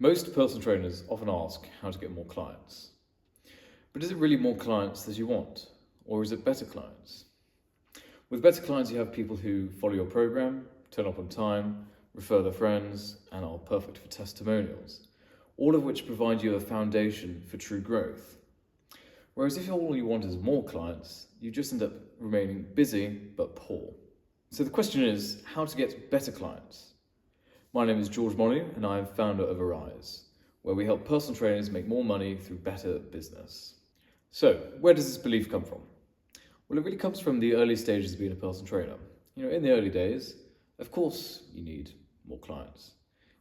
Most personal trainers often ask how to get more clients. But is it really more clients that you want? Or is it better clients? With better clients, you have people who follow your program, turn up on time, refer their friends, and are perfect for testimonials, all of which provide you a foundation for true growth. Whereas if all you want is more clients, you just end up remaining busy but poor. So the question is, how to get better clients? My name is George Molyneux and I am founder of Arise, where we help personal trainers make more money through better business. So, where does this belief come from? Well, it really comes from the early stages of being a personal trainer. In the early days, of course, you need more clients.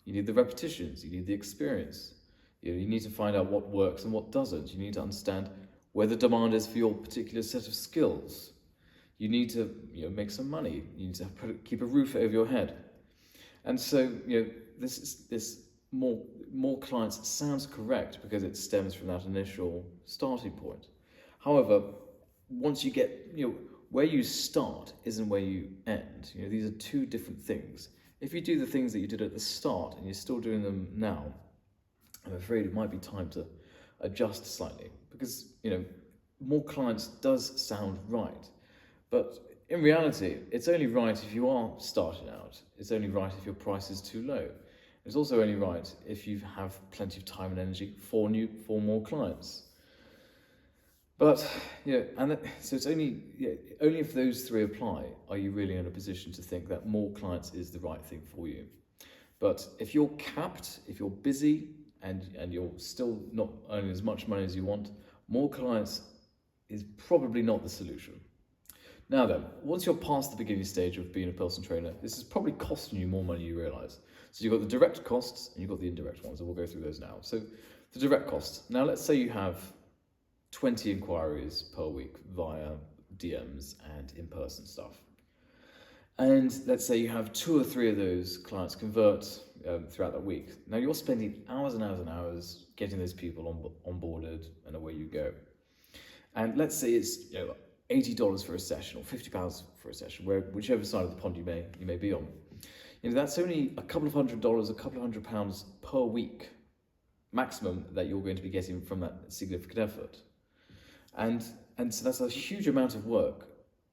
You need the repetitions, you need the experience. You need to find out what works and what doesn't. You need to understand where the demand is for your particular set of skills. You need to make some money. You need to keep a roof over your head. And so, this more clients sounds correct because it stems from that initial starting point. However, once you get, where you start isn't where you end. These are two different things. If you do the things that you did at the start and you're still doing them now, I'm afraid it might be time to adjust slightly because, more clients does sound right. But in reality, it's only right if you are starting out. It's only right if your price is too low. It's also only right if you have plenty of time and energy for more clients. But so it's only if those three apply are you really in a position to think that more clients is the right thing for you. But if you're capped, if you're busy, and you're still not earning as much money as you want, more clients is probably not the solution. Now then, once you're past the beginning stage of being a personal trainer, this is probably costing you more money you realise. So you've got the direct costs and you've got the indirect ones, and we'll go through those now. So the direct costs. Now let's say you have 20 inquiries per week via DMs and in-person stuff. And let's say you have 2 or 3 of those clients convert throughout that week. Now you're spending hours and hours and hours getting those people onboarded, and away you go. And let's say it's $80 for a session or £50 for a session, whichever side of the pond you may be on. That's only a couple of $100, a couple of £100 per week maximum that you're going to be getting from that significant effort. And so that's a huge amount of work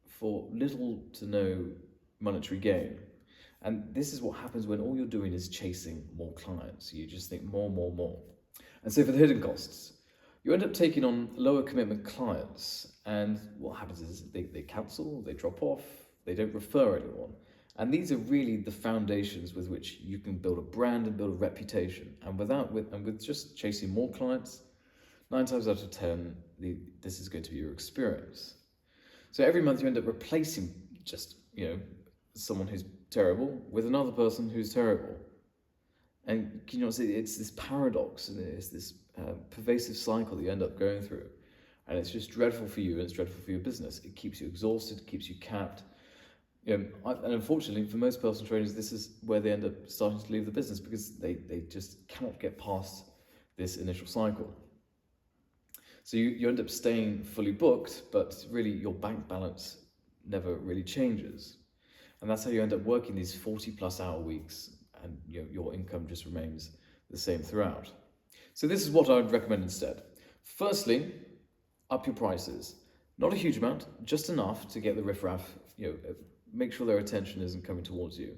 for little to no monetary gain. And this is what happens when all you're doing is chasing more clients. You just think more. And so for the hidden costs, you end up taking on lower commitment clients, and what happens is they cancel, they drop off, they don't refer anyone. And these are really the foundations with which you can build a brand and build a reputation. And with just chasing more clients, 9 times out of 10, this is going to be your experience. So every month you end up replacing just, someone who's terrible with another person who's terrible. And it's this paradox, and it's this pervasive cycle that you end up going through. And it's just dreadful for you, and it's dreadful for your business. It keeps you exhausted, it keeps you capped. And unfortunately, for most personal trainers, this is where they end up starting to leave the business because they just cannot get past this initial cycle. So you end up staying fully booked, but really your bank balance never really changes. And that's how you end up working these 40+ hour weeks, and your income just remains the same throughout. So this is what I would recommend instead. Firstly, up your prices. Not a huge amount, just enough to get the riffraff, make sure their attention isn't coming towards you.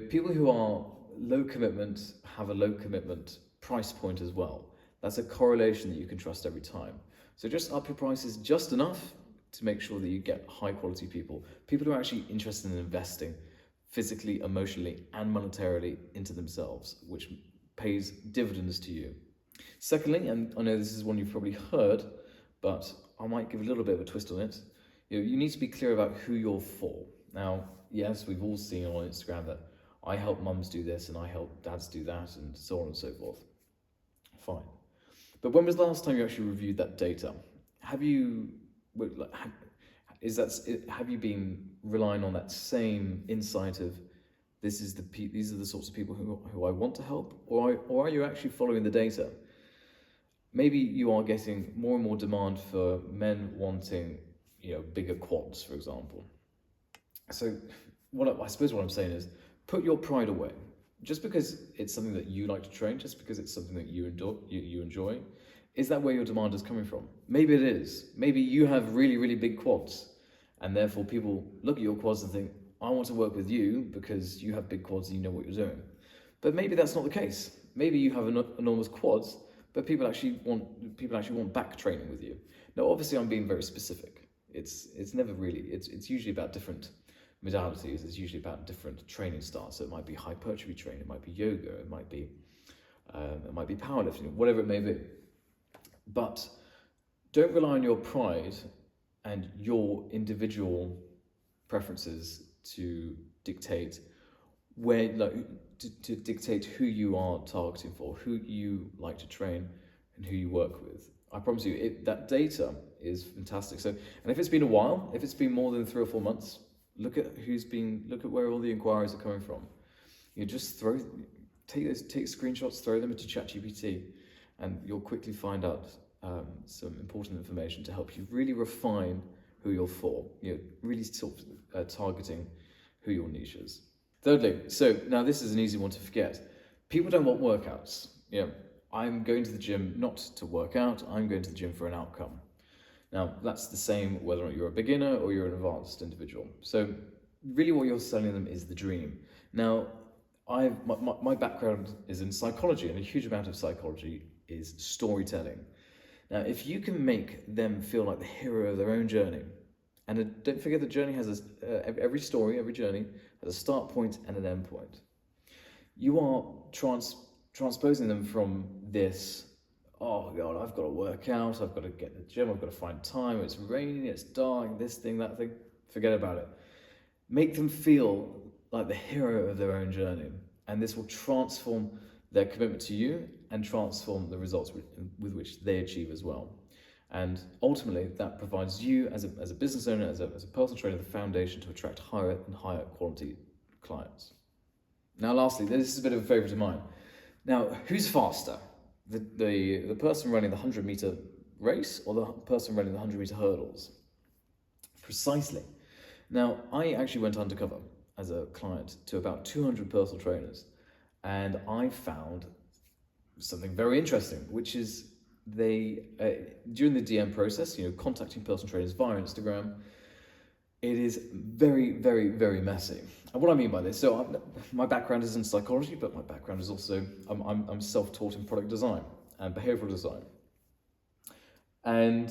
People who are low commitment have a low commitment price point as well. That's a correlation that you can trust every time. So just up your prices just enough to make sure that you get high quality people who are actually interested in investing physically, emotionally, and monetarily into themselves, which pays dividends to you. Secondly, and I know this is one you've probably heard, but I might give a little bit of a twist on it. You need to be clear about who you're for. Now, yes, we've all seen on Instagram that I help mums do this and I help dads do that, and so on and so forth. Fine. But when was the last time you actually reviewed that data? Have you been relying on that same insight of these are the sorts of people who I want to help, or are you actually following the data? Maybe you are getting more and more demand for men wanting, bigger quads, for example. So I suppose what I'm saying is, put your pride away. just because it's something that you like to train, just because it's something that you enjoy, is that where your demand is coming from? Maybe it is. Maybe you have really, really big quads, and therefore people look at your quads and think, I want to work with you because you have big quads and you know what you're doing. But maybe that's not the case. Maybe you have enormous quads, but people actually want back training with you. Now, obviously, I'm being very specific. It's never really. It's usually about different modalities. It's usually about different training styles. So it might be hypertrophy training, it might be yoga, it might be powerlifting, whatever it may be. But don't rely on your pride and your individual preferences to dictate where, like, to dictate who you are targeting for, who you like to train, and who you work with. I promise you, that data is fantastic. So, and if it's been a while, if it's been more than 3 or 4 months, look at where all the inquiries are coming from. You just take screenshots, throw them into ChatGPT, and you'll quickly find out some important information to help you really refine who you're for. Really sort of targeting who your niche is. Thirdly, so now this is an easy one to forget. People don't want workouts. I'm going to the gym not to work out, I'm going to the gym for an outcome. Now, that's the same whether or not you're a beginner or you're an advanced individual. So, really, what you're selling them is the dream. Now, my background is in psychology, and a huge amount of psychology is storytelling. Now, if you can make them feel like the hero of their own journey, and don't forget the journey has every story, every journey has a start point and an end point. You are transposing them from this, oh God, I've got to work out, I've got to get to the gym, I've got to find time, it's raining, it's dark, this thing, that thing. Forget about it. Make them feel like the hero of their own journey, and this will transform their commitment to you and transform the results with which they achieve as well. And ultimately, that provides you as a business owner, as a personal trainer, the foundation to attract higher and higher quality clients. Now, lastly, this is a bit of a favourite of mine. Now, who's faster? The person running the 100-meter race or the person running the 100-meter hurdles? Precisely. Now, I actually went undercover as a client to about 200 personal trainers, and I found something very interesting, which is they during the DM process, contacting personal trainers via Instagram, it is very, very, very messy. And what I mean by this, so my background is in psychology, but my background is also I'm self-taught in product design and behavioral design. And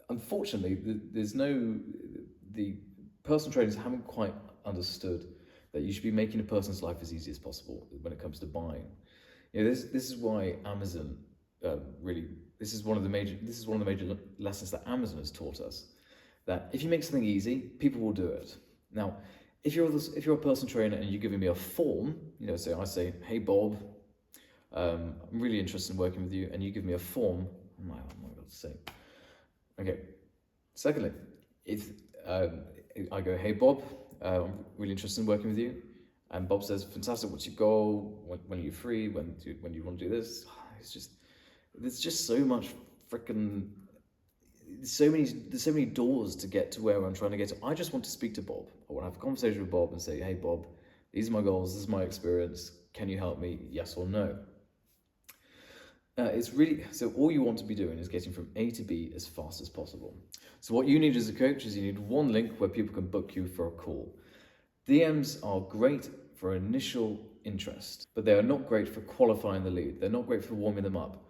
unfortunately, the personal trainers haven't quite understood that you should be making a person's life as easy as possible when it comes to buying. This is why Amazon this is one of the major lessons that Amazon has taught us, that if you make something easy, people will do it. Now, if you're a personal trainer and you're giving me a form, so I say, hey Bob, I'm really interested in working with you, and you give me a form, oh my God's sake. Okay. Secondly, if I go, hey Bob, I'm really interested in working with you, and Bob says, fantastic, what's your goal? When are you free? When do you want to do this? There's just so much freaking. There's so many doors to get to where I'm trying to get to. I just want to speak to Bob. I want to have a conversation with Bob and say, hey Bob, these are my goals, this is my experience, can you help me, yes or no? It's really, so all you want to be doing is getting from A to B as fast as possible. So what you need as a coach is you need one link where people can book you for a call. DMs are great for initial interest, but they are not great for qualifying the lead. They're not great for warming them up.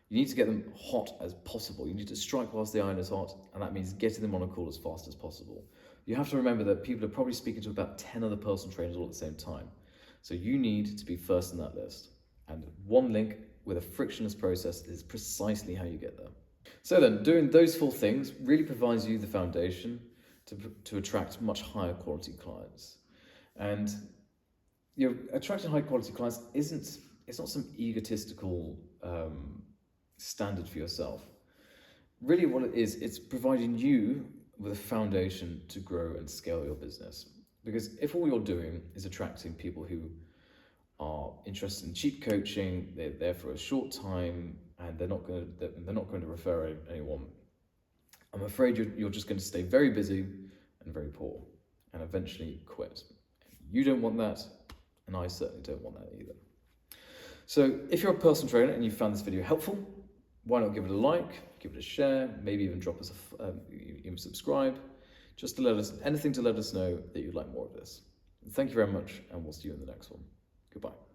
You need to get them hot as possible. You need to strike whilst the iron is hot, and that means getting them on a call as fast as possible. You have to remember that people are probably speaking to about 10 other personal trainers all at the same time. So you need to be first in that list. And one link with a frictionless process is precisely how you get there. So then, doing those 4 things really provides you the foundation to attract much higher quality clients. And attracting high quality clients it's not some egotistical standard for yourself. Really what it is, it's providing you with a foundation to grow and scale your business. Because if all you're doing is attracting people who are interested in cheap coaching, they're there for a short time, and they're not going to refer anyone, I'm afraid you're just going to stay very busy and very poor, and eventually quit. You don't want that. And I certainly don't want that either. So if you're a personal trainer and you found this video helpful, why not give it a like, give it a share, maybe even drop us even subscribe, just to let us, anything to let us know that you'd like more of this. Thank you very much, and we'll see you in the next one. Goodbye.